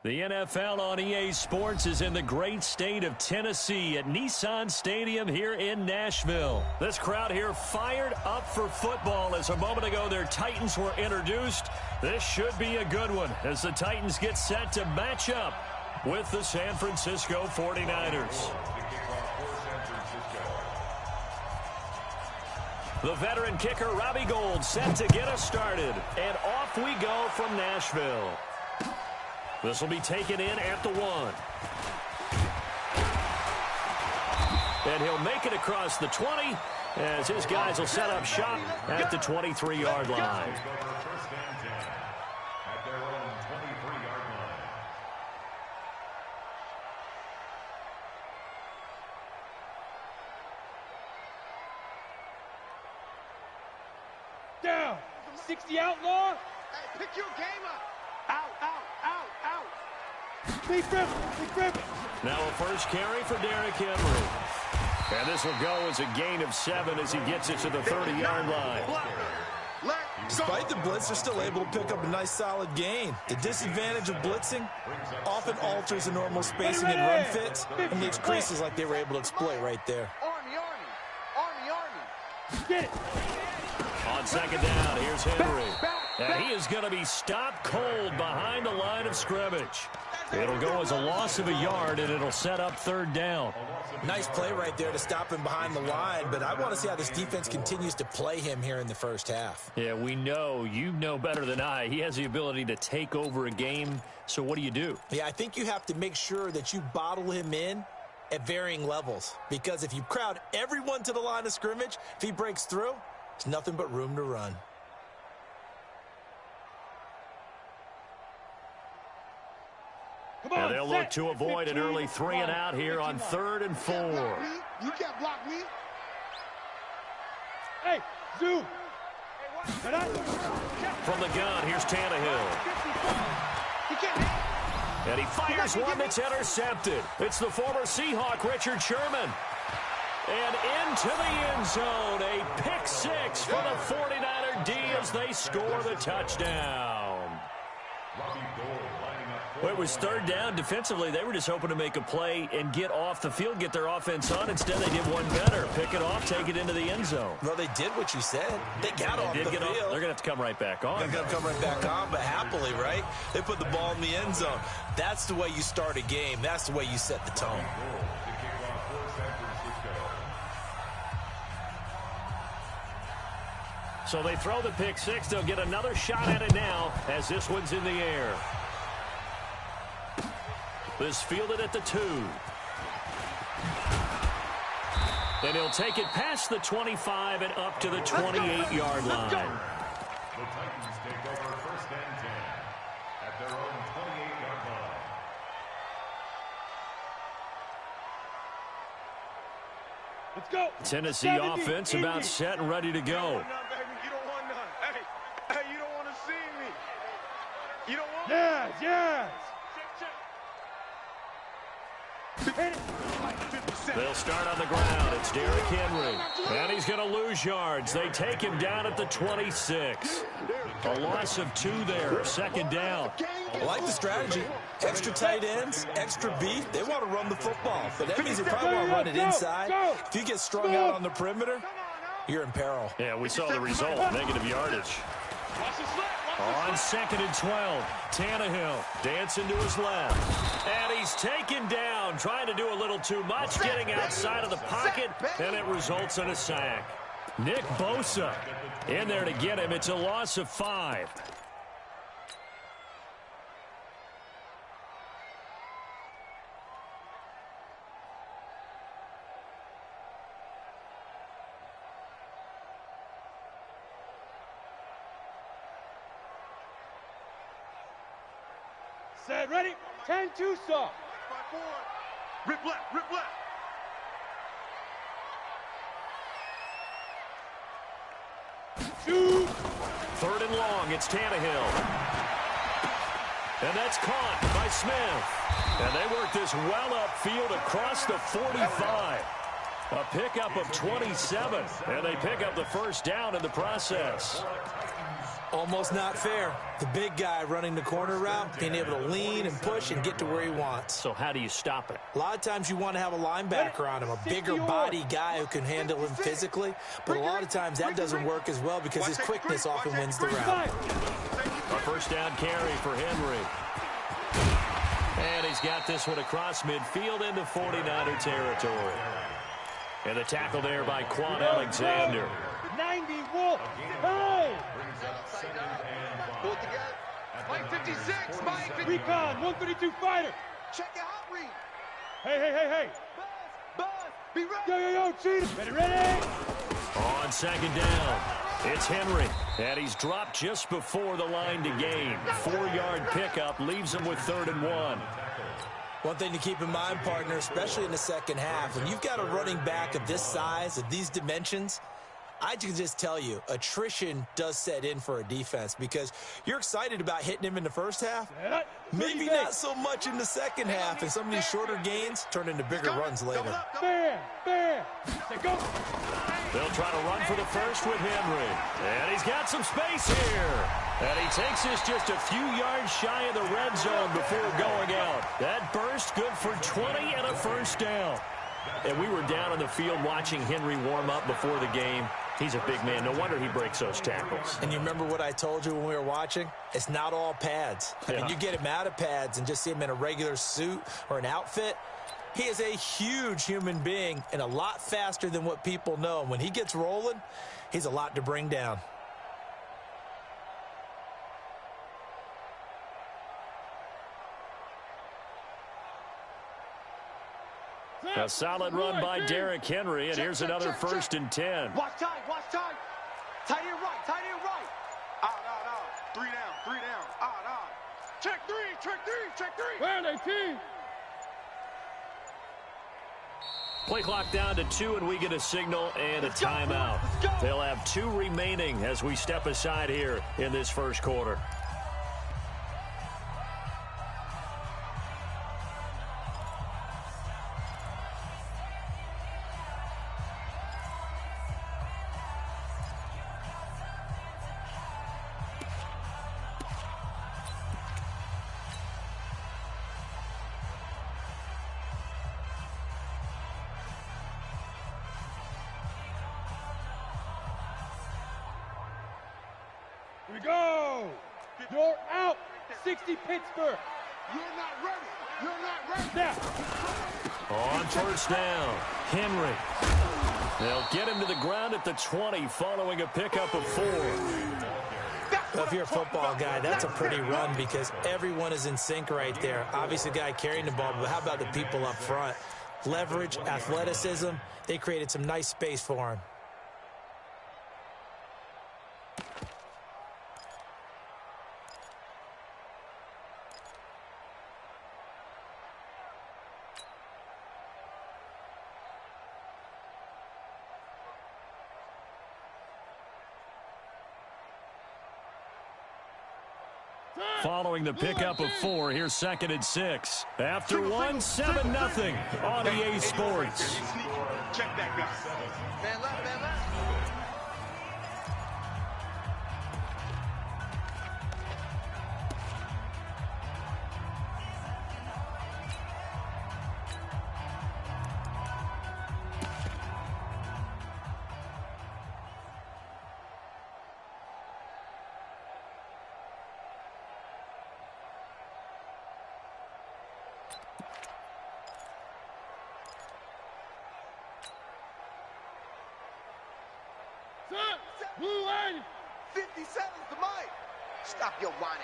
The NFL on EA Sports is in the great state of Tennessee at Nissan Stadium here in Nashville. This crowd here fired up for football as a moment ago their Titans were introduced. This should be a good one as the Titans get set to match up with the San Francisco 49ers. The veteran kicker Robbie Gould set to get us started. And off we go from Nashville. This will be taken in at the 1. And he'll make it across the 20 as his guys will set up shop at the 23-yard line. Down. 60 outlaw. Hey, pick your game up. Out, out, out, out. Big grip, big grip. Now a first carry for Derrick Henry. And this will go as a gain of 7 as he gets it to the 30-yard line. Despite the blitz, they're still able to pick up a nice solid gain. The disadvantage of blitzing often alters the normal spacing and run fits and leaves creases like they were able to exploit right there. Army, Army. Army, Army. Get it. On second down, here's Henry. And he is going to be stopped cold behind the line of scrimmage. It'll go as a loss of a yard, and it'll set up 3rd down. Nice play right there to stop him behind the line, but I want to see how this defense continues to play him here in the first half. Yeah, we know. You know better than I. He has the ability to take over a game, so what do? Yeah, I think you have to make sure that you bottle him in at varying levels, because if you crowd everyone to the line of scrimmage, if he breaks through, there's nothing but room to run. And they'll look to avoid an early 3 and out here on 3rd and 4. You can't block me. Hey, Zoo. From the gun, here's Tannehill. And he fires one that's intercepted. It's the former Seahawk, Richard Sherman. And into the end zone, a pick 6 for the 49er D as they score the touchdown. Well, it was 3rd down. Defensively, they were just hoping to make a play and get off the field, get their offense on. Instead, they did one better. Pick it off, take it into the end zone. Well, they did what you said. They got off the field. They're going to have to come right back on. They're going to come right back on, but happily, right? They put the ball in the end zone. That's the way you start a game. That's the way you set the tone. So they throw the pick 6. They'll get another shot at it now as this one's in the air. This fielded at the 2. And he'll take it past the 25 and up to the 28-yard line. The Titans take over 1st and 10 at their own 28-yard line. Let's go. Tennessee offense about set and ready to go. You don't want none. Hey, you don't want to see me. You don't want Yes. They'll start on the ground. It's Derrick Henry. And he's going to lose yards. They take him down at the 26. A loss of 2 there. 2nd down. I like the strategy. Extra tight ends, extra beef. They want to run the football. But that means they probably want to run it inside. If you get strung out on the perimeter, you're in peril. Yeah, we saw the result. Negative yardage. On 2nd and 12, Tannehill dancing to his left. And he's taken down, trying to do a little too much, getting outside of the pocket, and it results in a sack. Nick Bosa in there to get him. It's a loss of 5. Set, ready. 10-2 saw. Rip left, rip left. Shoot. 3rd and long, it's Tannehill. And that's caught by Smith. And they work this well upfield across the 45. A pickup of 27. And they pick up the 1st down in the process. Almost not fair. The big guy running the corner route, being able to lean and push and get to where he wants. So how do you stop it? A lot of times you want to have a linebacker on him, a bigger body guy who can handle him physically, but a lot of times that doesn't work as well because his quickness often wins the route. A first down carry for Henry. And he's got this one across midfield into 49er territory. And the tackle there by Quan Alexander. 90 Wolf. Hey! Pull it together. Mike 56. Mike 56. Recon, 132 fighter. Check your hot read. Hey. Buzz. Be ready. Yo, Cheetah. Ready? On second down, it's Henry. And he's dropped just before the line to gain. 4-yard pickup leaves him with 3rd and 1. One thing to keep in mind, partner, especially in the second half, when you've got a running back of this size, of these dimensions, I can just tell you, attrition does set in for a defense because you're excited about hitting him in the first half. Maybe not so much in the second half, and some of these shorter gains turn into bigger runs later. Bam. Go. They'll try to run for the first with Henry. And he's got some space here. And he takes this just a few yards shy of the red zone before going out. That burst good for 20 and a first down. And we were down on the field watching Henry warm up before the game. He's a big man. No wonder he breaks those tackles. And you remember what I told you when we were watching? It's not all pads. I mean, you get him out of pads and just see him in a regular suit or an outfit. He is a huge human being and a lot faster than what people know. And when he gets rolling, he's a lot to bring down. A solid run by Derrick Henry, and here's another 1st and 10. Watch time. Tight end right. Out. 3 down. Out. Check three. Where are they, team? Play clock down to 2, and we get a signal and a timeout. They'll have 2 remaining as we step aside here in this first quarter. Here we go. You're out. 60 Pittsburgh. You're not ready. Now. On first down, Henry. They'll get him to the ground at the 20 following a pickup of 4. Well, if you're a football guy, that's a pretty run because everyone is in sync right there. Obviously, the guy carrying the ball, but how about the people up front? Leverage, athleticism, they created some nice space for him. Following the pickup of 4, here's 2nd and 6. After 1, 7-0 on EA Sports. Check that guy. Man left. Blue 80. 57's the mic. Stop your whining.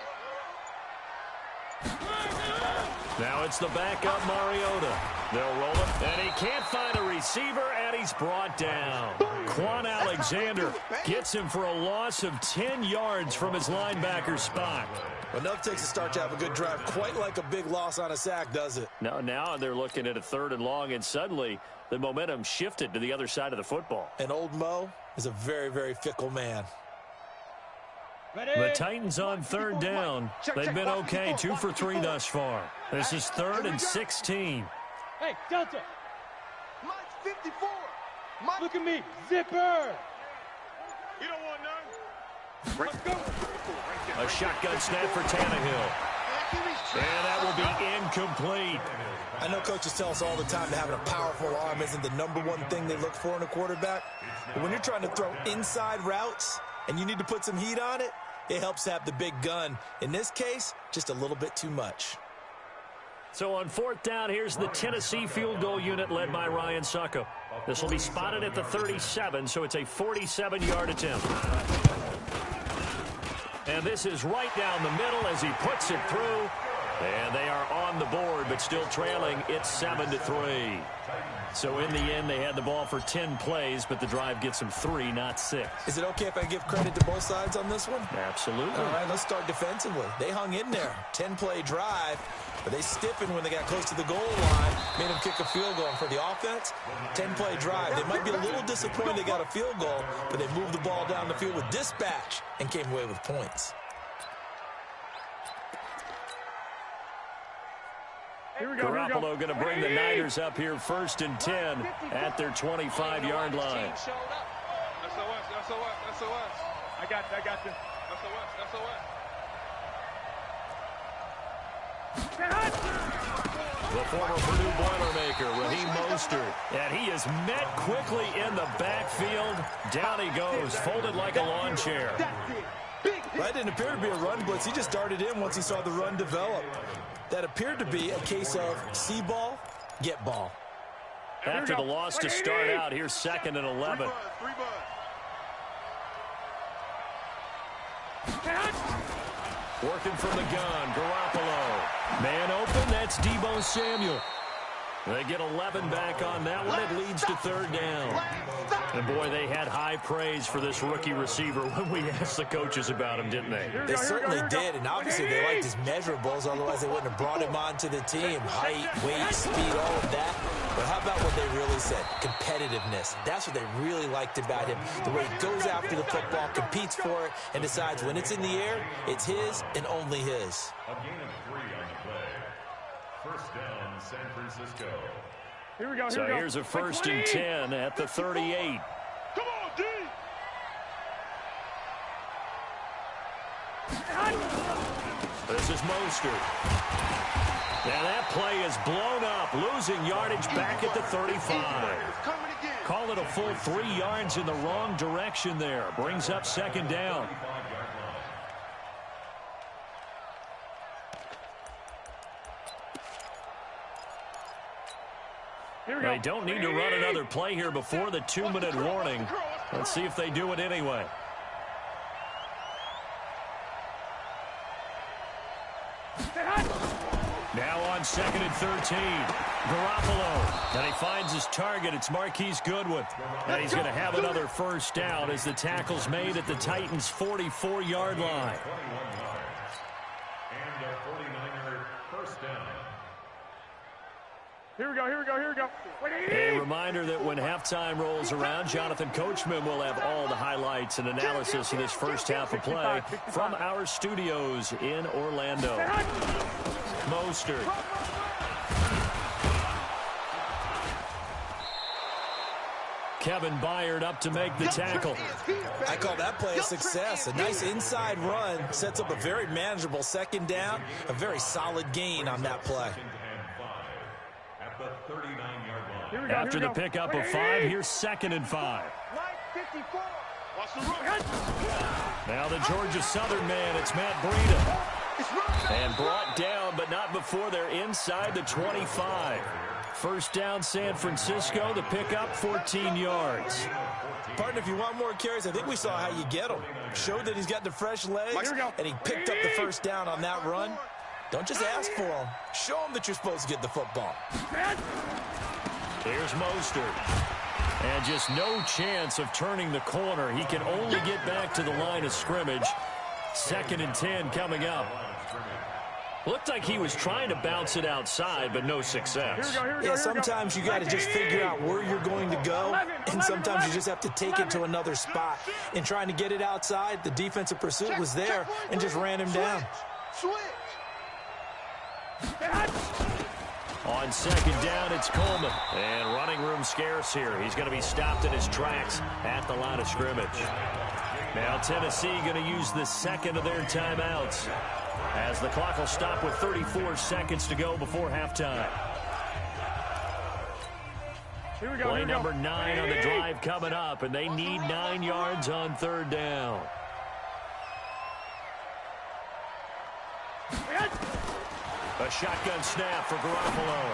Now it's the backup Mariota. They'll roll it, and he can't find a receiver, and he's brought down. Quan Alexander gets him for a loss of 10 yards from his linebacker spot. Enough takes a start to have a good drive. Quite like a big loss on a sack, does it? Now they're looking at a 3rd and long, and suddenly the momentum shifted to the other side of the football. And old Mo is a very, very fickle man. The Titans on 3rd down. They've been okay, 2 for 3 thus far. This is 3rd and 16. Hey, Delta. Mike's 54. Mike. Look at me. Zipper. You don't want none. A shotgun snap for Tannehill. And that will be incomplete. I know coaches tell us all the time that having a powerful arm isn't the number one thing they look for in a quarterback. But when you're trying to throw inside routes and you need to put some heat on it, it helps to have the big gun. In this case, just a little bit too much. So on fourth down, here's the Tennessee field goal unit led by Ryan Suckup. This will be spotted at the 37, so it's a 47-yard attempt. And this is right down the middle as he puts it through. And they are on the board, but still trailing. It's 7-3. So in the end, they had the ball for 10 plays, but the drive gets them 3, not 6. Is it okay if I give credit to both sides on this one? Absolutely. All right, let's start defensively. They hung in there. 10-play drive, but they stiffened when they got close to the goal line, made them kick a field goal. And for the offense, 10-play drive. They might be a little disappointed they got a field goal, but they moved the ball down the field with dispatch and came away with points. Garoppolo going to bring the Niners up here 1st and 10 at their 25-yard line. That's SOS. I got you. The former Purdue Boilermaker, Raheem Mostert. And he is met quickly in the backfield. Down he goes, folded like a lawn chair. That didn't appear to be a run blitz. He just darted in once he saw the run develop. That appeared to be a case of see ball, get ball. After the loss to start out, here's 2nd and 11. Working from the gun, Garoppolo. Man open, that's Deebo Samuel. They get 11 back on that one. It leads to 3rd down. And, boy, they had high praise for this rookie receiver when we asked the coaches about him, didn't they? They certainly did, and obviously they liked his measurables. Otherwise, they wouldn't have brought him onto the team. Height, weight, speed, all of that. But how about what they really said? Competitiveness. That's what they really liked about him. The way he goes after the football, competes for it, and decides when it's in the air, it's his and only his. A gain of 3 on the play. 1st down, San Francisco. So here's a 1st and 10 at the 38. Come on, D! This is Mostert. And that play is blown up, losing yardage back at the 35. Call it a full 3 yards in the wrong direction there. Brings up 2nd down. They don't need to run another play here before the 2-minute warning. Let's see if they do it anyway. Now on 2nd and 13. Garoppolo. And he finds his target. It's Marquise Goodwin. And he's going to have another 1st down as the tackle's made at the Titans' 44-yard line. And a 49er 1st down. Here we go. A reminder that when halftime rolls around, Jonathan Coachman will have all the highlights and analysis of this first half of play from our studios in Orlando. Mostert. Kevin Byard up to make the tackle. I call that play a success. A nice inside run sets up a very manageable 2nd down. A very solid gain on that play. At the 39-yard line. After the pickup of 5, here's 2nd and 5. Now the Georgia Southern man, it's Matt Breida. And brought down, but not before they're inside the 25. 1st down, San Francisco. The pickup, 14 yards. Partner, if you want more carries, I think we saw how you get him. Showed that he's got the fresh legs, and he picked up the 1st down on that run. Don't just ask for him. Show him that you're supposed to get the football. Here's Mostert. And just no chance of turning the corner. He can only get back to the line of scrimmage. 2nd and 10 coming up. Looked like he was trying to bounce it outside, but no success. Yeah, sometimes you got to just figure out where you're going to go, and sometimes you just have to take it to another spot. In trying to get it outside, the defensive pursuit was there and just ran him down. On 2nd down, it's Coleman. And running room scarce here. He's going to be stopped in his tracks at the line of scrimmage. Now Tennessee going to use the second of their timeouts as the clock will stop with 34 seconds to go before halftime. Here we go. Play number 9 on the drive coming up, and they need 9 yards on third down. A shotgun snap for Garoppolo.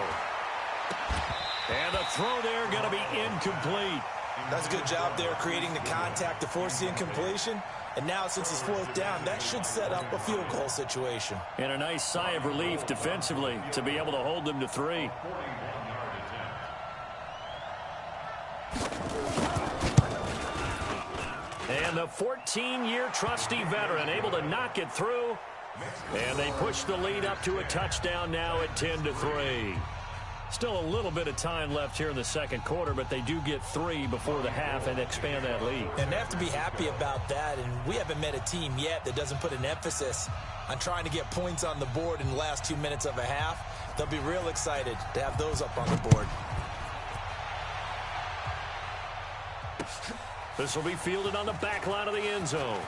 And the throw there going to be incomplete. That's a good job there creating the contact to force the incompletion. And now since it's fourth down, that should set up a field goal situation. And a nice sigh of relief defensively to be able to hold them to 3. And the 14-year trusty veteran able to knock it through. And they push the lead up to a touchdown now at 10-3. Still a little bit of time left here in the second quarter, but they do get 3 before the half and expand that lead. And they have to be happy about that, and we haven't met a team yet that doesn't put an emphasis on trying to get points on the board in the last 2 minutes of a half. They'll be real excited to have those up on the board. This will be fielded on the back line of the end zone.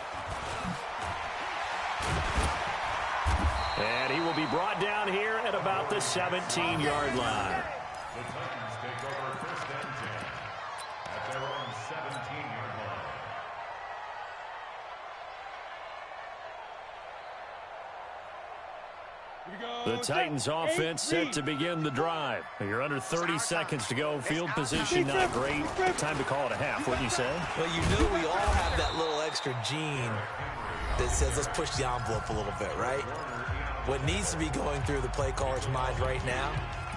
And he will be brought down here at about the 17-yard line. The Titans take over first and 10 at their own 17-yard line. The Titans offense set to begin the drive. You're under 30 seconds to go. Field position not great. Time to call it a half, wouldn't you say? Well, you know we all have that little extra gene that says let's push the envelope a little bit, right? What needs to be going through the play caller's mind right now,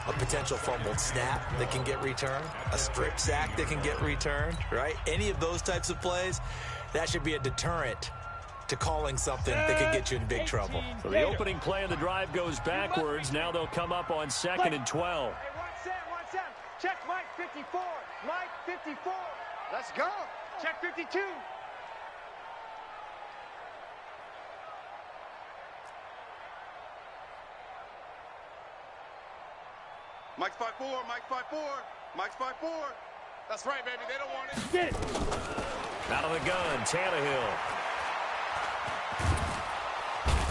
a potential fumbled snap that can get returned, a strip sack that can get returned, right? Any of those types of plays, that should be a deterrent to calling something that could get you in big trouble. So the opening play of the drive goes backwards. Now they'll come up on 2nd and 12. Hey, 1 7. Check Mike 54. Mike 54. Let's go. Check 52. Mike's 5-4. Mike's 5-4. Mike's 5-4. That's right, baby. They don't want it. Get it. Out of the gun, Tannehill.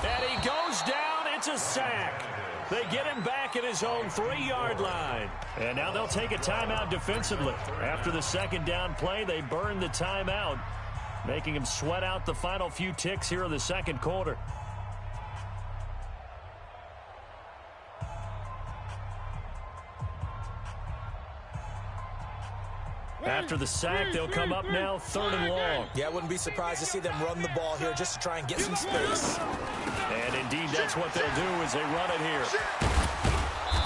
And he goes down. It's a sack. They get him back at his own 3-yard line. And now they'll take a timeout defensively. After the second down play, they burn the timeout, making him sweat out the final few ticks here in the second quarter. After the sack, they'll come up now 3rd and long. Yeah, I wouldn't be surprised to see them run the ball here just to try and get some space. And indeed, that's what they'll do as they run it here.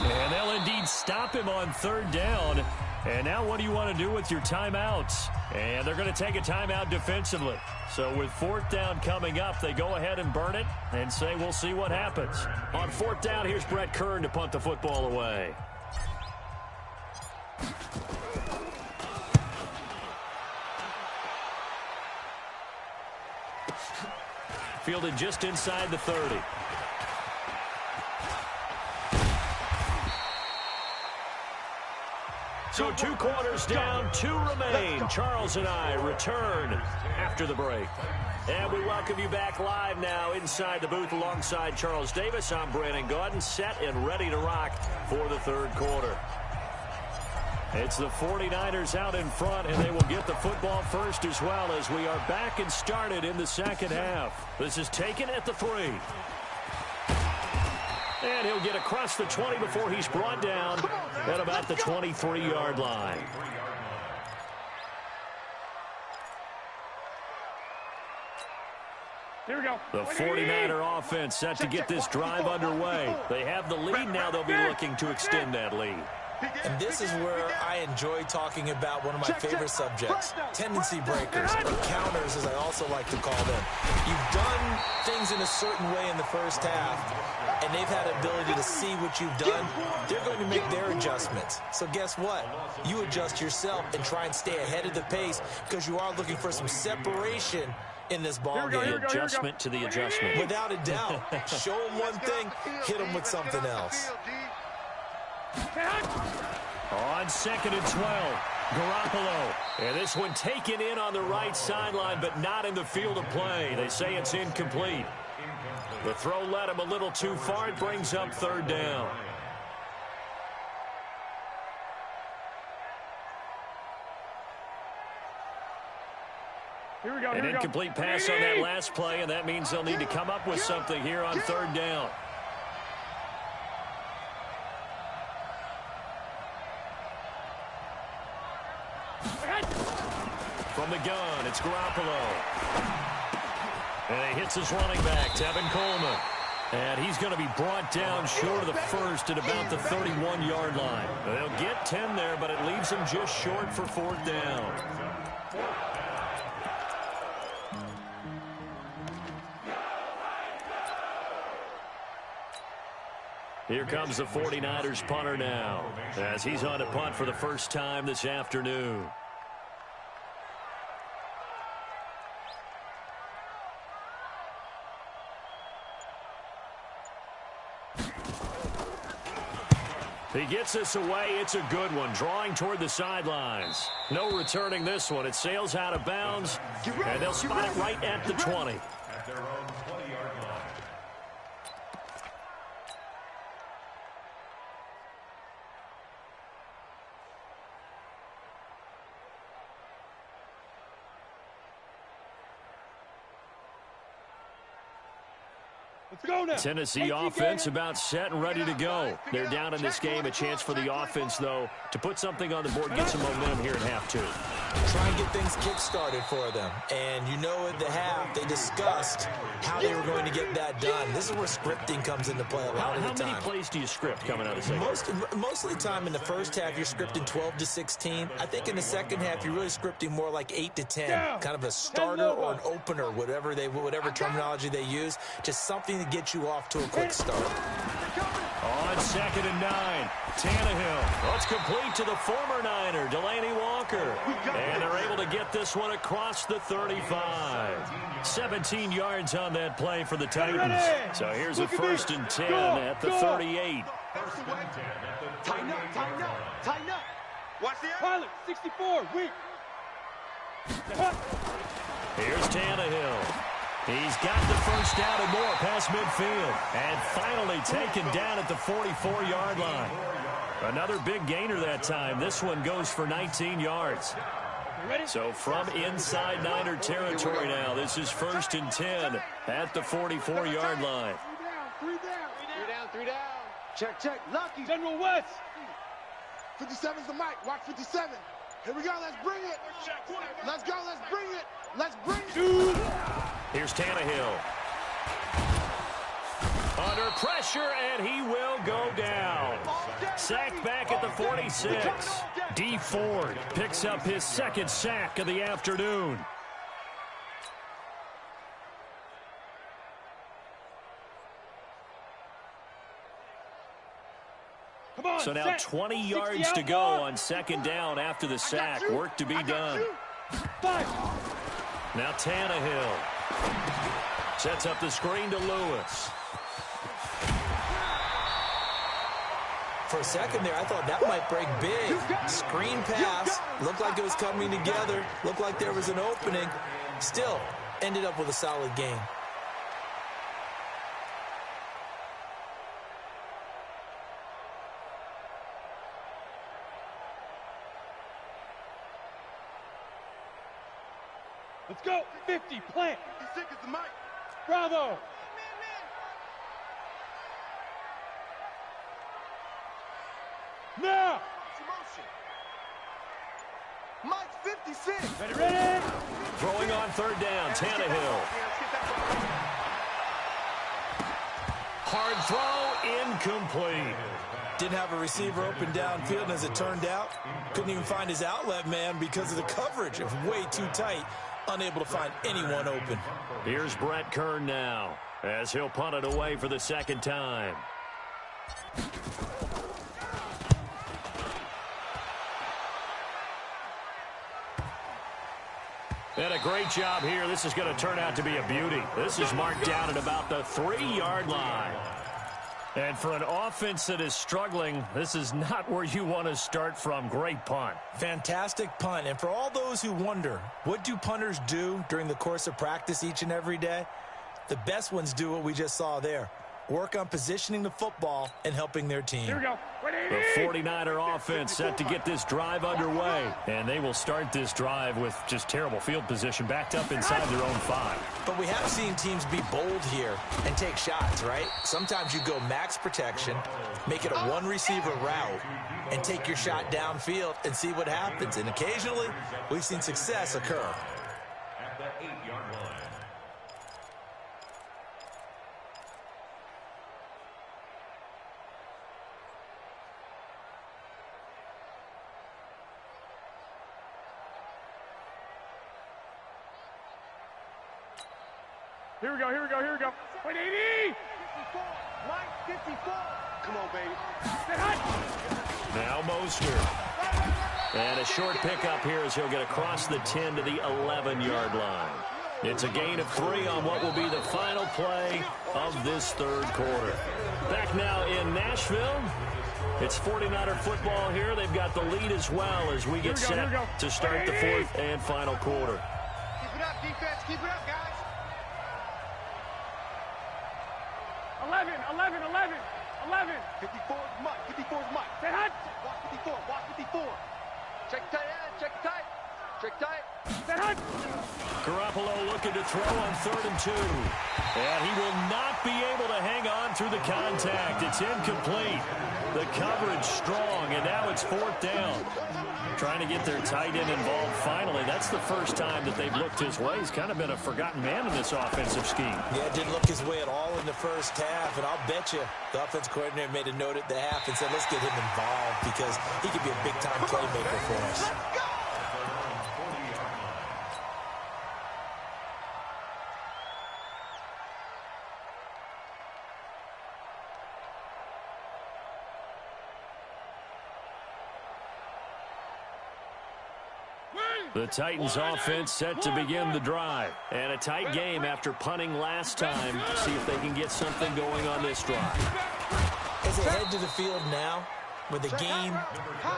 And they'll indeed stop him on 3rd down. And now what do you want to do with your timeouts? And they're going to take a timeout defensively. So with 4th down coming up, they go ahead and burn it and say we'll see what happens. On 4th down, here's Brett Kern to punt the football away. Fielded just inside the 30. So 2 quarters down, 2 remain. Charles and I return after the break. And we welcome you back live now inside the booth alongside Charles Davis. I'm Brandon Gaudin, set and ready to rock for the 3rd quarter. It's the 49ers out in front, and they will get the football first as well as we are back and started in the second half. This is taken at the 3. And he'll get across the 20 before he's brought down at about the 23-yard line. Here we go. The 49er offense set to get this drive underway. They have the lead now. They'll be looking to extend that lead. And this is where I enjoy talking about one of my favorite subjects, tendency breakers, or counters as I also like to call them. You've done things in a certain way in the first half, and they've had the ability to see what you've done. They're going to make their adjustments. So guess what? You adjust yourself and try and stay ahead of the pace because you are looking for some separation in this ball game. The adjustment to the adjustment. Without a doubt. Show them one thing, hit them with something else. On 2nd and 12. Garoppolo. And this one taken in on the right sideline, but not in the field of play. They say it's incomplete. The throw led him a little too far. It brings up third down. An incomplete pass on that last play, and that means they'll need to come up with something here on third down. From the gun, it's Garoppolo. And he hits his running back, Tevin Coleman. And he's going to be brought down short of the first at about the 31-yard line. They'll get 10 there, but it leaves them just short for fourth down. Here comes the 49ers punter now, as he's on to punt for the first time this afternoon. He gets this away. It's a good one, drawing toward the sidelines. No returning this one. It sails out of bounds, and they'll spot it right at the 20. At their own 20-yard line. Let's go now. Tennessee offense about set and ready to go. They're down in this game. A chance for the offense, though, to put something on the board, get some momentum here at half two. Try and get things kick-started for them. And you know at the half, they discussed how they were going to get that done. This is where scripting comes into play a lot of the time. How many plays do you script coming out of the second? Most of the time in the first half, you're scripting 12 to 16. I think in the second half, you're really scripting more like 8 to 10. Kind of a starter or an opener, whatever terminology they use. Just something to get you off to a quick start. On 2nd and 9, Tannehill. Well, it's complete to the former Niner, Delaney Walker. And they're able to get this one across the 35. 17 yards on that play for the Titans. So here's a 1st and 10 at the 38. Tighten up, tighten up, tighten up. Watch the Pilot, 64, weak. Here's Tannehill. He's got the first down and more past midfield. And finally taken down at the 44-yard line. Another big gainer that time. This one goes for 19 yards. So from inside Niner territory now, this is 1st and 10 at the 44-yard line. Three down. Check. Lucky. General West. 57's the mic. Watch 57. Here we go. Let's bring it. Let's go. Let's bring it. Let's bring it. Here's Tannehill. Under pressure, and he will go down. Sacked back at the 46. D. Ford picks up his 2nd sack of the afternoon. So now 20 yards to go on 2nd down after the sack. Work to be done. Now Tannehill sets up the screen to Lewis. For a second there, I thought that might break big. Screen pass. Looked like it was coming together. Looked like there was an opening. Still, ended up with a solid game. Let's go. 50, plant. 56 is the mic. Bravo. Now. Mike 56. Ready. Throwing on 3rd down, Tannehill. Hard throw, incomplete. Didn't have a receiver open downfield, and as it turned out, couldn't even find his outlet man because of the coverage. It was way too tight, unable to find anyone open. Here's Brett Kern now, as he'll punt it away for the 2nd time. And a great job here. This is going to turn out to be a beauty. This is marked down at about the 3-yard line. And for an offense that is struggling, this is not where you want to start from. Great punt. Fantastic punt. And for all those who wonder, what do punters do during the course of practice each and every day? The best ones do what we just saw there. Work on positioning the football and helping their team. Here we go. The 49er offense set to get this drive underway. And they will start this drive with just terrible field position backed up inside their own 5. But we have seen teams be bold here and take shots, right? Sometimes you go max protection, make it a one-receiver route, and take your shot downfield and see what happens. And occasionally, we've seen success occur. At the 8-yard line. Here we go, here we go, here we go. 180! 54, Mike, 54. Come on, baby. Now Mostert. And a short pickup here as he'll get across the 10 to the 11-yard line. It's a gain of 3 on what will be the final play of this third quarter. Back now in Nashville. It's 49er football here. They've got the lead as well as we get set to start the fourth and final quarter. Keep it up, defense. Keep it up, guys. 11. 54 is Mike. 54 is Mike. Say hot. Watch 54. Watch 54. Check tight end. Check tight. Check tight. Say hot. Garoppolo looking to throw on 3rd and 2. And he will not be able to hang on through the contact. It's incomplete. The coverage strong, and now it's 4th down. Trying to get their tight end involved finally. That's the first time that they've looked his way. He's kind of been a forgotten man in this offensive scheme. Yeah, didn't look his way at all in the first half, and I'll bet you the offense coordinator made a note at the half and said, let's get him involved because he could be a big-time playmaker for us. The Titans offense set to begin the drive. And a tight game after punting last time. See if they can get something going on this drive. As they head to the field now, with the game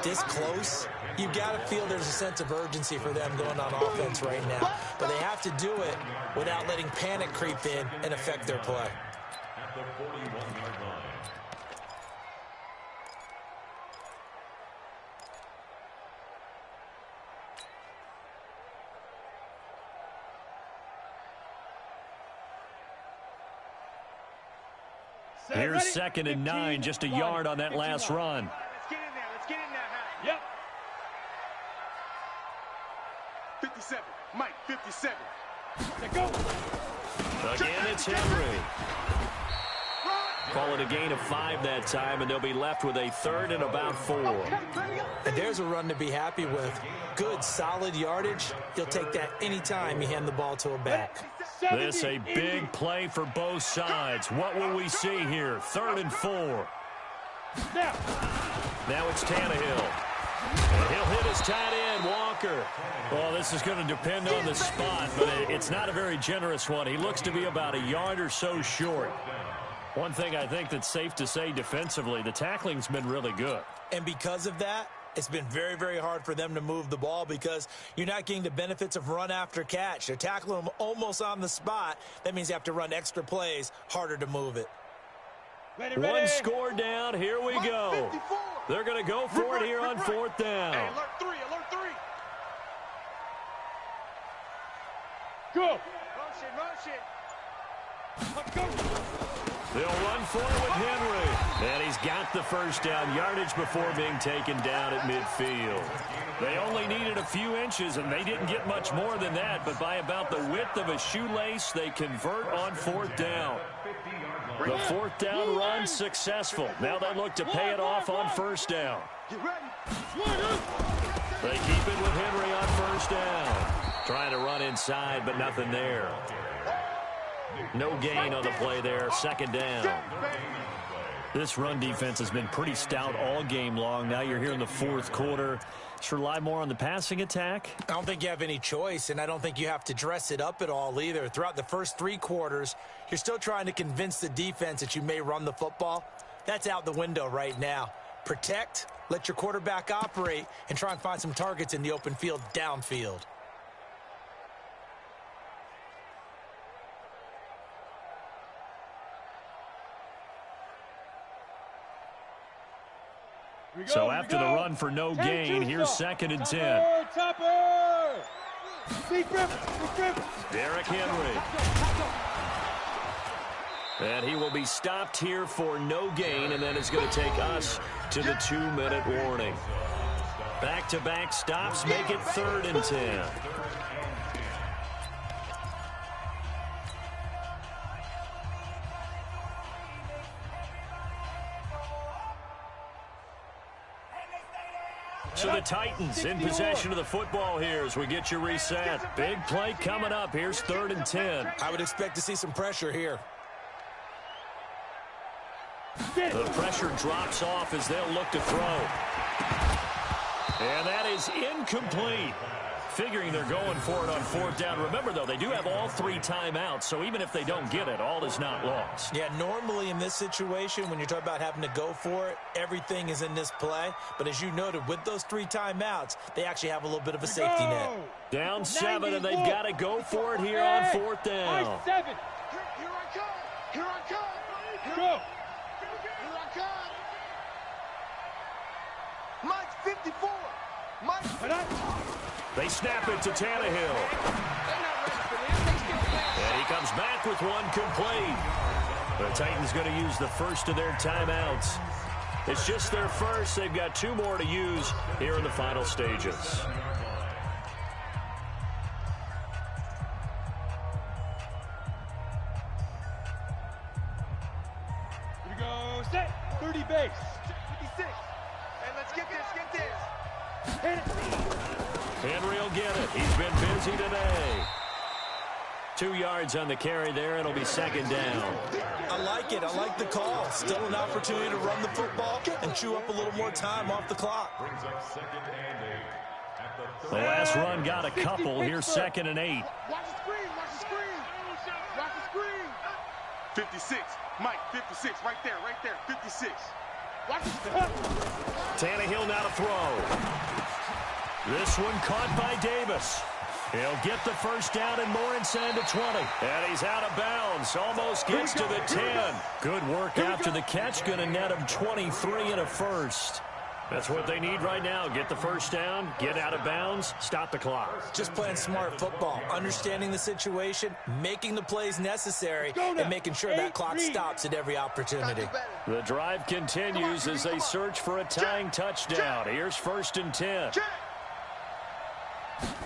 this close, you've got to feel there's a sense of urgency for them going on offense right now. But they have to do it without letting panic creep in and affect their play. At the 41-yard line. Here's 2nd and 9, just a yard on that last run. Let's get in there. Let's get in there. Yep. 57. Mike, 57. Let's go. Again, it's Henry. Call it a gain of 5 that time, and they'll be left with a 3rd and about 4. And there's a run to be happy with. Good, solid yardage. You'll take that anytime you hand the ball to a back. This a big play for both sides. What will we see here? 3rd and 4. Now it's Tannehill. And he'll hit his tight end, Walker. Well, this is going to depend on the spot, but it's not a very generous one. He looks to be about a yard or so short. One thing I think that's safe to say defensively, the tackling's been really good. And because of that, it's been very, very hard for them to move the ball because you're not getting the benefits of run after catch. They're tackling them almost on the spot. That means you have to run extra plays, harder to move it. One score down. Here we go. They're going to go for it here on 4th down. Hey, alert 3, alert 3. Go. Motion. Let's go. They'll run for it with Henry. And he's got the first down yardage before being taken down at midfield. They only needed a few inches, and they didn't get much more than that. But by about the width of a shoelace, they convert on 4th down. The 4th down run successful. Now they look to pay it off on 1st down. They keep it with Henry on 1st down. Trying to run inside, but nothing there. No gain on the play there. 2nd down. This run defense has been pretty stout all game long. Now you're here in the 4th quarter. Should rely more on the passing attack? I don't think you have any choice, and I don't think you have to dress it up at all either. Throughout the first 3 quarters, you're still trying to convince the defense that you may run the football, That's out the window right now. Protect, let your quarterback operate, and try and find some targets in the open field downfield. So after the run for no gain, here's 2nd and 10. Topper! Derrick Henry. And he will be stopped here for no gain, and then it's going to take us to the 2-minute warning. Back-to-back stops make it 3rd and 10. So the Titans in possession of the football here as we get you reset. Big play coming up. Here's 3rd and 10. I would expect to see some pressure here. The pressure drops off as they'll look to throw. And that is incomplete. Figuring they're going for it on 4th down. Remember, though, they do have all 3 timeouts, so even if they don't get it, all is not lost. Yeah, normally in this situation, when you're talking about having to go for it, everything is in this play. But as you noted, with those 3 timeouts, they actually have a little bit of a safety net. Down 7, and they've got to go for it here on 4th down. 7. Here I come. Here I come. Go. Here I come. Mike 54. Mike. They snap it to Tannehill. And he comes back with one complete. The Titans going to use the first of their timeouts. It's just their first. They've got 2 more to use here in the final stages. Here we go. Set. 30 base. 56. And let's get this. Hit it. Henry will get it. He's been busy today. 2 yards on the carry there. It'll be 2nd down. I like it. I like the call. Still an opportunity to run the football and chew up a little more time off the clock. Brings up 2nd and 8 at the The last run got a couple. Here's 2nd and 8. Watch the screen. Watch the screen. Watch the screen. 56. Mike, 56. Right there. 56. Watch the screen. Tannehill now to throw. This one caught by Davis. He'll get the first down and more inside the 20. And he's out of bounds. Almost gets to the 10. Good work after the catch. Going to net him 23 and a first. That's what they need right now. Get the first down, get out of bounds, stop the clock. Just playing smart football, understanding the situation, making the plays necessary, and making sure that clock stops at every opportunity. The drive continues as they search for a tying touchdown. Here's 1st and 10.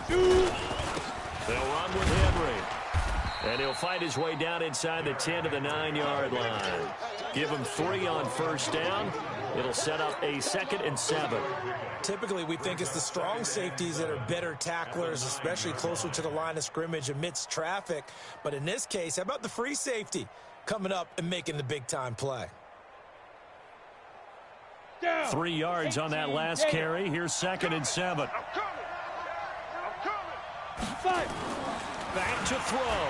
They'll run with Henry. And he'll fight his way down inside the 10 to the 9-yard line. Give him 3 on 1st down. It'll set up a 2nd and 7. Typically, we think it's the strong safeties that are better tacklers, especially closer to the line of scrimmage amidst traffic. But in this case, how about the free safety coming up and making the big-time play? 3 yards on that last carry. Here's 2nd and 7. I'm coming. 5. Back to throw.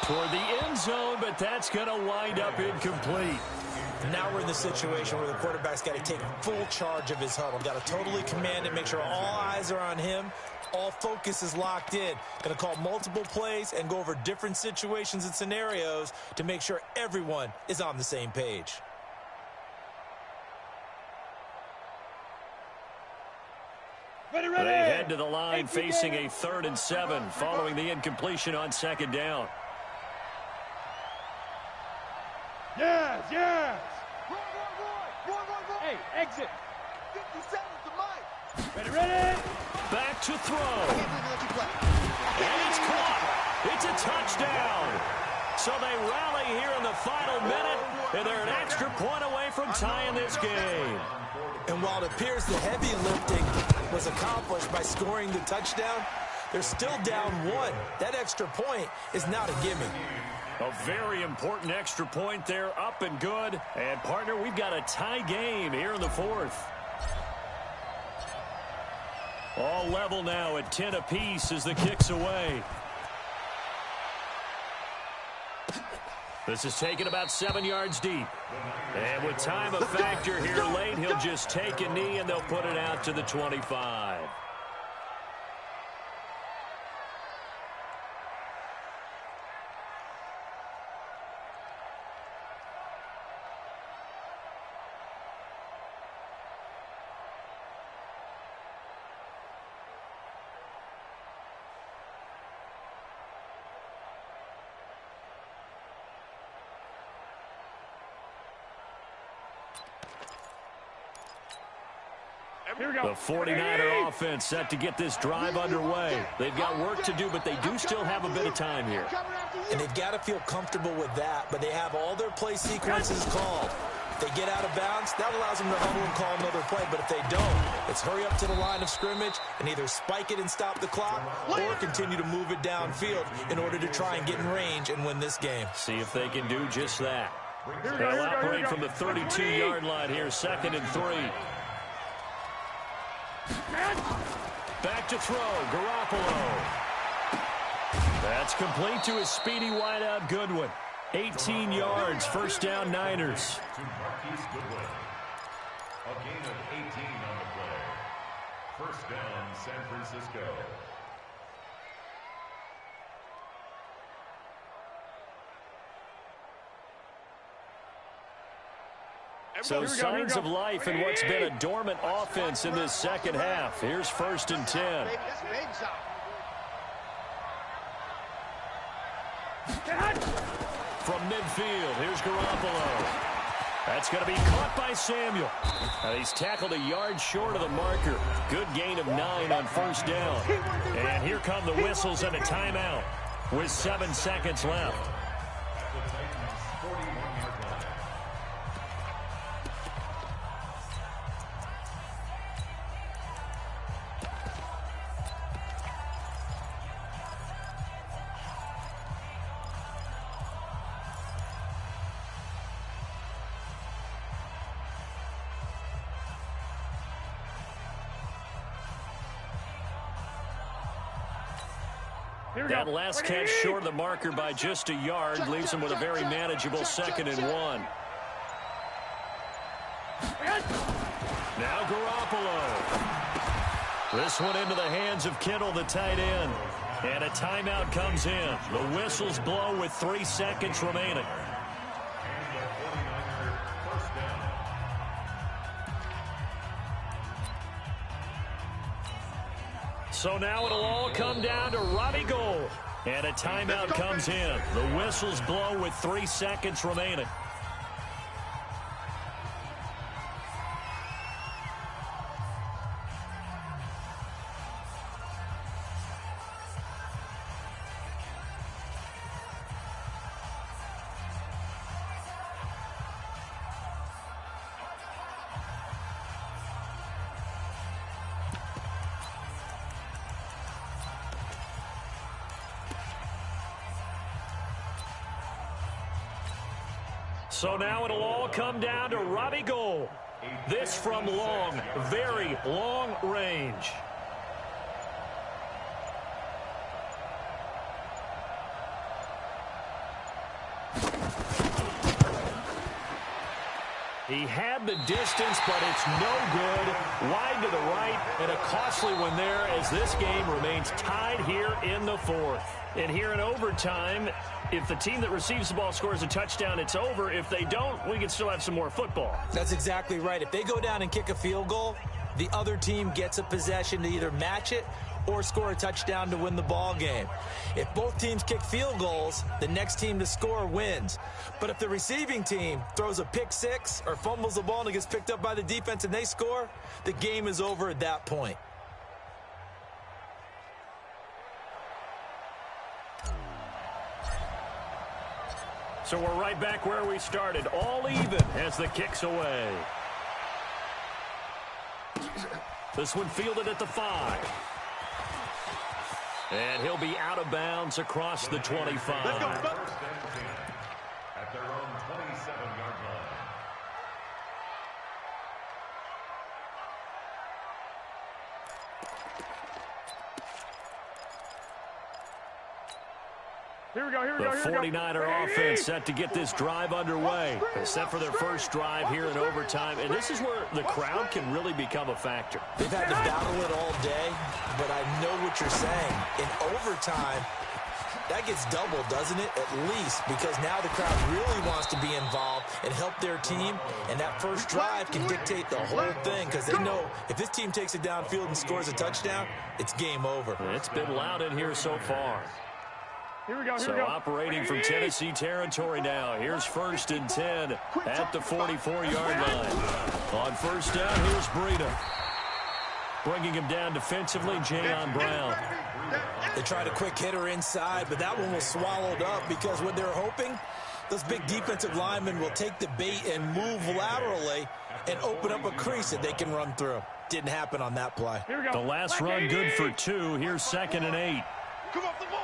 Toward the end zone, but that's going to wind up incomplete. Now we're in the situation where the quarterback's got to take full charge of his huddle. Got to totally command it, make sure all eyes are on him. All focus is locked in. Going to call multiple plays and go over different situations and scenarios to make sure everyone is on the same page. Ready. They head to the line facing a 3rd and 7 following the incompletion on 2nd down. Yes. Roy. Hey, exit. 57 to Mike. Ready. Back to throw. I And it's caught. It's a touchdown. So they rally here in the final minute, and they're an extra point away from tying this game. And while it appears the heavy lifting was accomplished by scoring the touchdown, they're still down 1. That extra point is not a gimme. A very important extra point there, up and good. And, partner, we've got a tie game here in the 4th. All level now at 10 apiece as the kick's away. This is taken about 7 yards deep. And with time a factor here late, he'll just take a knee and they'll put it out to the 25. The 49er offense set to get this drive underway. They've got work to do, but they do still have a bit of time here. And they've got to feel comfortable with that, but they have all their play sequences called. If they get out of bounds, that allows them to huddle and call another play, but if they don't, it's hurry up to the line of scrimmage and either spike it and stop the clock or continue to move it downfield in order to try and get in range and win this game. See if they can do just that. They'll operate from the 32-yard line here, 2nd and 3. Back to throw, Garoppolo. That's complete to his speedy wideout, Goodwin. 18 yards, first down, Niners. A gain of 18 on the play. First down, San Francisco. So signs of life in what's been a dormant offense in this second half. Here's 1st and 10. From midfield, here's Garoppolo. That's going to be caught by Samuel. Now he's tackled a yard short of the marker. Good gain of 9 on 1st down. And here come the whistles and a timeout with 7 seconds left. That last catch short of the marker by just a yard leaves him with a very manageable 2nd and 1. Now Garoppolo. This one into the hands of Kittle, the tight end. And a timeout comes in. The whistles blow with 3 seconds remaining. So now it'll all come down to Robbie Gould. And a timeout comes in. The whistles blow with 3 seconds remaining. So now it'll all come down to Robbie Gould. This from long, very long range. He had the distance, but it's no good. Wide to the right, and a costly one there as this game remains tied here in the 4th. And here in overtime, if the team that receives the ball scores a touchdown, it's over. If they don't, we can still have some more football. That's exactly right. If they go down and kick a field goal, the other team gets a possession to either match it or score a touchdown to win the ball game. If both teams kick field goals, the next team to score wins. But if the receiving team throws a pick six or fumbles the ball and it gets picked up by the defense and they score, the game is over at that point. So we're right back where we started, all even as the kick's away. This one fielded at the 5. And he'll be out of bounds across the 25. Let's go. At their own 27-yard line. Here we go, here we The go, here we go. 49er offense set to get this drive underway. They're set for their first drive here in overtime, and this is where the crowd can really become a factor. They've had to battle it all day, but I know what you're saying. In overtime, that gets doubled, doesn't it? At least, because now the crowd really wants to be involved and help their team, and that first drive can dictate the whole thing because they know if this team takes it downfield and scores a touchdown, it's game over. It's been loud in here so far. Here we go, here So we go. operating from Tennessee territory now. Here's 1st and 10 at the 44-yard line. On first down, here's Breida. Bringing him down defensively, Jayon Brown. They tried a quick hitter inside, but that one was swallowed up because what they're hoping, those big defensive linemen will take the bait and move laterally and open up a crease that they can run through. Didn't happen on that play. Here we go. The last run good for 2. Here's 2nd and 8. Come off the ball.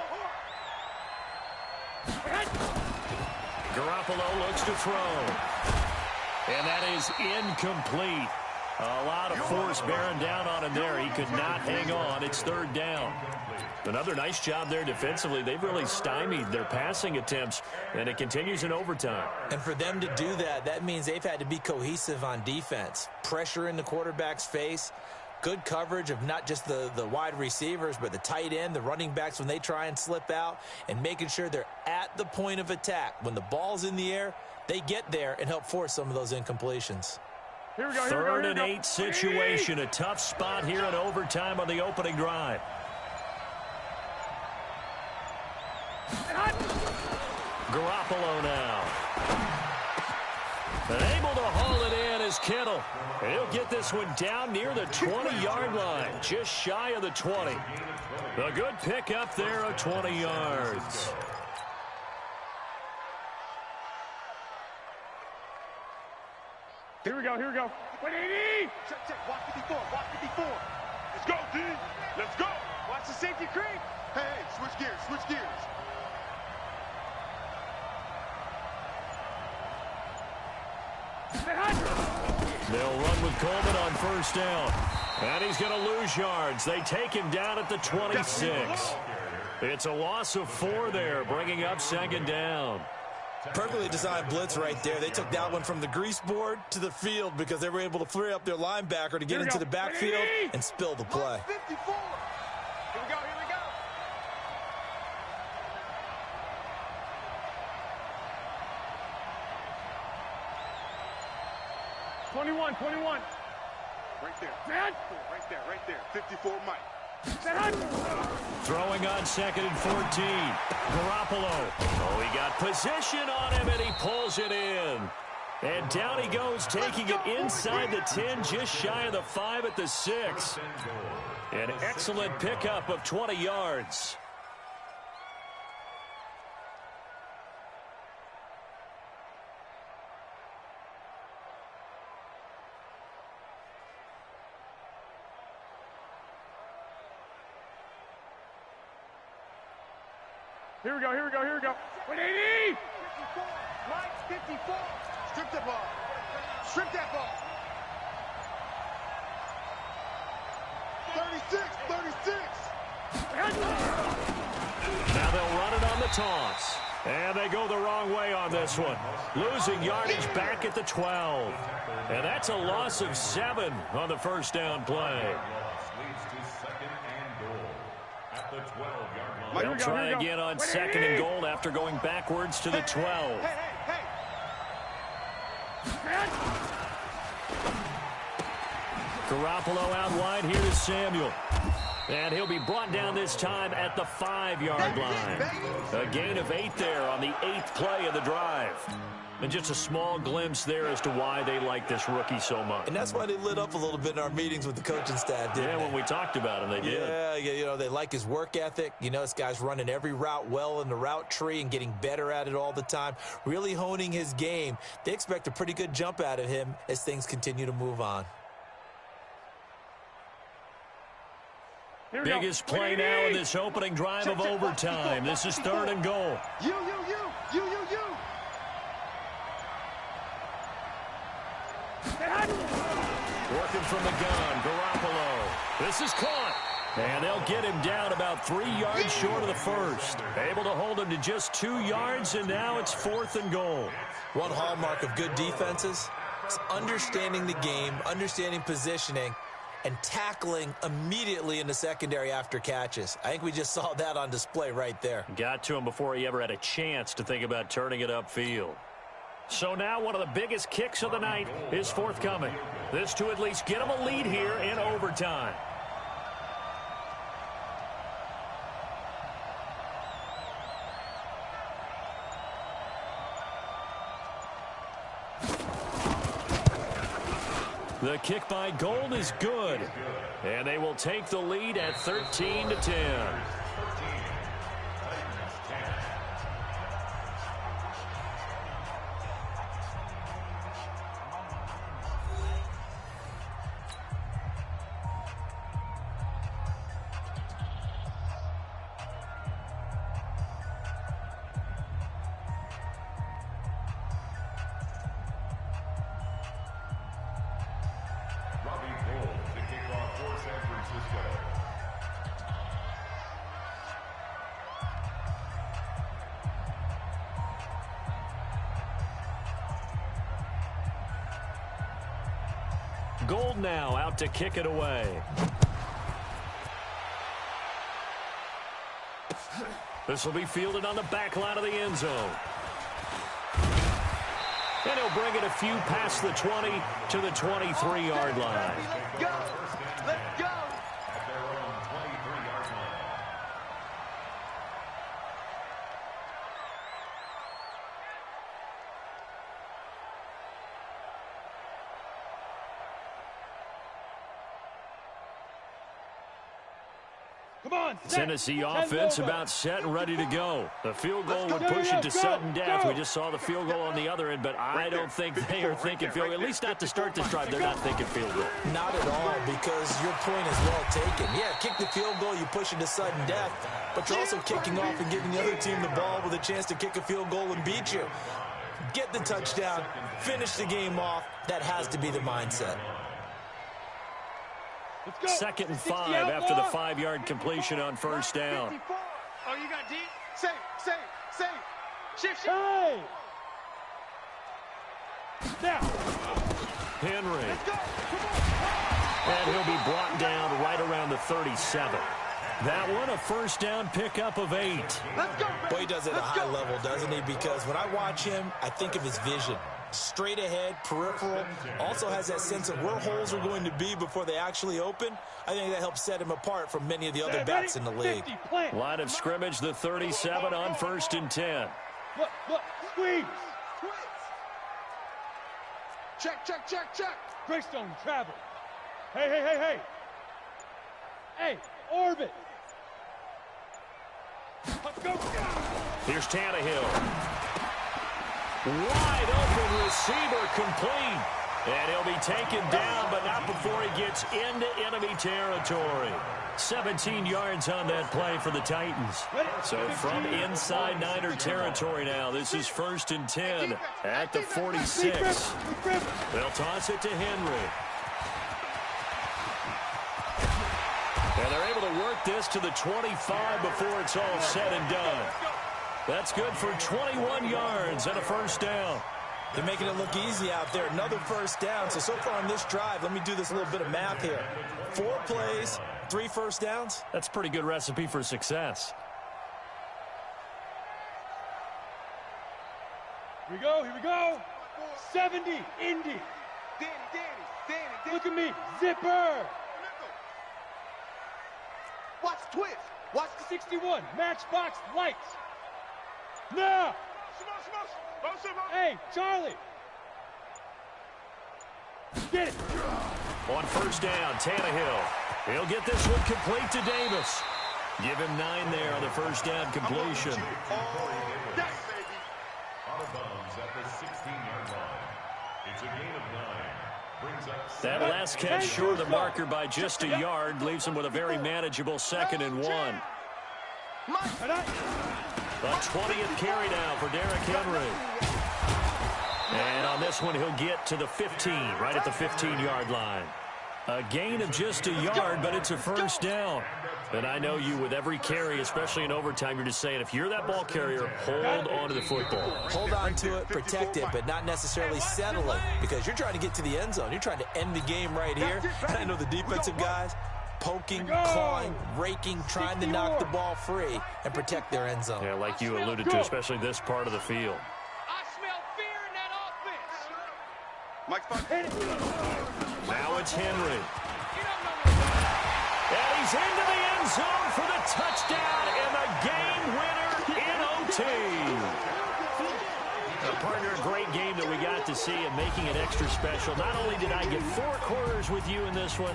Garoppolo looks to throw. And that is incomplete. A lot of force bearing down on him there. He could not hang on. It's 3rd down. Another nice job there defensively. They've really stymied their passing attempts, and it continues in overtime. And for them to do that, that means they've had to be cohesive on defense. Pressure in the quarterback's face. Good coverage of not just the wide receivers, but the tight end, the running backs when they try and slip out, and making sure they're at the point of attack. When the ball's in the air, they get there and help force some of those incompletions. Here we go, here we go, 3rd here we and go. 8 situation. A tough spot here in overtime on the opening drive. Garoppolo now. And able to haul it in is Kittle. And he'll get this one down near the 20-yard line, just shy of the 20. A good pickup there of 20 yards. Here we go, here we go. 180! Check. Watch 54. Watch 54. Let's go, D. Let's go. Watch the safety creep. Hey, switch gears. Switch gears. They'll run with Coleman on first down. And he's going to lose yards. They take him down at the 26. It's a loss of 4 there, bringing up 2nd down. Perfectly designed blitz right there. They took that one from the grease board to the field because they were able to free up their linebacker to get into the backfield and spill the play. 54. Here we go, here we go. '21. Right there. Man. Right there. 54, Mike. Throwing on 2nd and 14. Garoppolo. Oh, he got position on him, and he pulls it in. And down he goes, taking it inside the 10, just shy of the 5 at the 6. An excellent pickup of 20 yards. Here we go, here we go, here we go. 180! 54. Right, 54. Strip the ball. Strip that ball. 36. 36. Now they'll run it on the toss. And they go the wrong way on this one. Losing yardage back at the 12. And that's a loss of 7 on the first down play. Leads to 2nd and goal at the 12-yard line. They'll try again on 2nd and goal after going backwards to the 12. Hey. Garoppolo out wide. Here is Samuel. And he'll be brought down this time at the 5-yard line. A gain of 8 there on the 8th play of the drive. And just a small glimpse there as to why they like this rookie so much. And that's why they lit up a little bit in our meetings with the coaching staff, didn't they? When we talked about him, they did. Yeah, you know, they like his work ethic. You know, this guy's running every route well in the route tree and getting better at it all the time, really honing his game. They expect a pretty good jump out of him as things continue to move on. Biggest play now in this opening drive of overtime. This is 3rd and goal. You. Working from the gun, Garoppolo. This is caught. And they'll get him down about 3 yards short of the first. Able to hold him to just 2 yards, and now it's 4th and goal. One hallmark of good defenses is understanding the game, understanding positioning, and tackling immediately in the secondary after catches. I think we just saw that on display right there. Got to him before he ever had a chance to think about turning it upfield. So now one of the biggest kicks of the night is forthcoming. This to at least get him a lead here in overtime. The kick by Gold is good, and they will take the lead at 13-10. Gold now out to kick it away. This will be fielded on the back line of the end zone. And he'll bring it a few past the 20 to the 23-yard line. Let's go. Let's go. At their own 23-yard line. Come on, Tennessee offense about set and ready to go. The field goal would push it to sudden death. We just saw the field goal on the other end, but I don't think they are thinking field goal. At least not to start this drive. They're not thinking field goal. Not at all, because your point is well taken. Yeah, kick the field goal, you push it to sudden death, but you're also kicking off and giving the other team the ball with a chance to kick a field goal and beat you. Get the touchdown, finish the game off. That has to be the mindset. 2nd and 5 after the 5-yard completion on first down. Oh, you got deep? Safe. Shift. Hey! Now. Henry. Let's go. And he'll be brought down right around the 37. That one, a first down pickup of 8. Let's go, baby. Boy, he does it at a high level, doesn't he? Because when I watch him, I think of his vision. Straight ahead, peripheral, also has that sense of where holes are going to be before they actually open. I think that helps set him apart from many of the other backs in the league. Line of scrimmage, the 37 on 1st and 10. Look, squeeze. Check. Greystone travel. Hey. Hey, orbit. Go. Here's Tannehill. Wide open receiver complete. And he'll be taken down, but not before he gets into enemy territory. 17 yards on that play for the Titans. So from inside Niner territory now, this is 1st and 10 at the 46. They'll toss it to Henry. And they're able to work this to the 25 before it's all said and done. That's good for 21 yards and a first down. They're making it look easy out there. Another first down. So far on this drive, let me do this little bit of math here. 4 plays, 3 first downs. That's a pretty good recipe for success. Here we go. 70, Indy. Danny. Look at me, zipper. Watch the twist. Watch the 61, matchbox lights. Now. Hey, Charlie. Get it. On first down, Tannehill. He'll get this one complete to Davis. Give him 9 there on the first down completion. Out of bounds at the 16-yard line. It's a gain of 9. Brings up That last catch short of the marker by just a yard leaves him with a very manageable 2nd and 1. The 20th carry now for Derrick Henry. And on this one, he'll get to the 15, right at the 15-yard line. A gain of just a yard, but it's a first down. And I know you, with every carry, especially in overtime, you're just saying, if you're that ball carrier, hold on to the football. Hold on to it, protect it, but not necessarily settle it, because you're trying to get to the end zone. You're trying to end the game right here. And I know the defensive guys poking, clawing, raking, trying to knock the ball free and protect their end zone. Yeah, like you alluded to, especially this part of the field. I smell fear in that offense. Now it's Henry. And he's into the end zone for the touchdown and the game winner in OT. Partner, a great game that we got to see and making it extra special. Not only did I get 4 quarters with you in this one,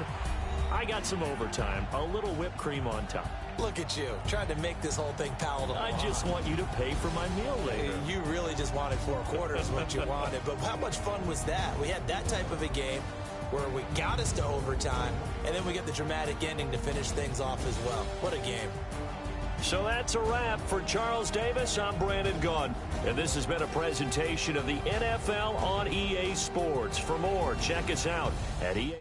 I got some overtime, a little whipped cream on top. Look at you, trying to make this whole thing palatable. I just want you to pay for my meal later. You really just wanted 4 quarters, what you wanted. But how much fun was that? We had that type of a game where we got us to overtime, and then we get the dramatic ending to finish things off as well. What a game. So that's a wrap. For Charles Davis, I'm Brandon Gaudin, and this has been a presentation of the NFL on EA Sports. For more, check us out at EA.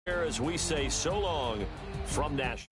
As we say so long from Nashville.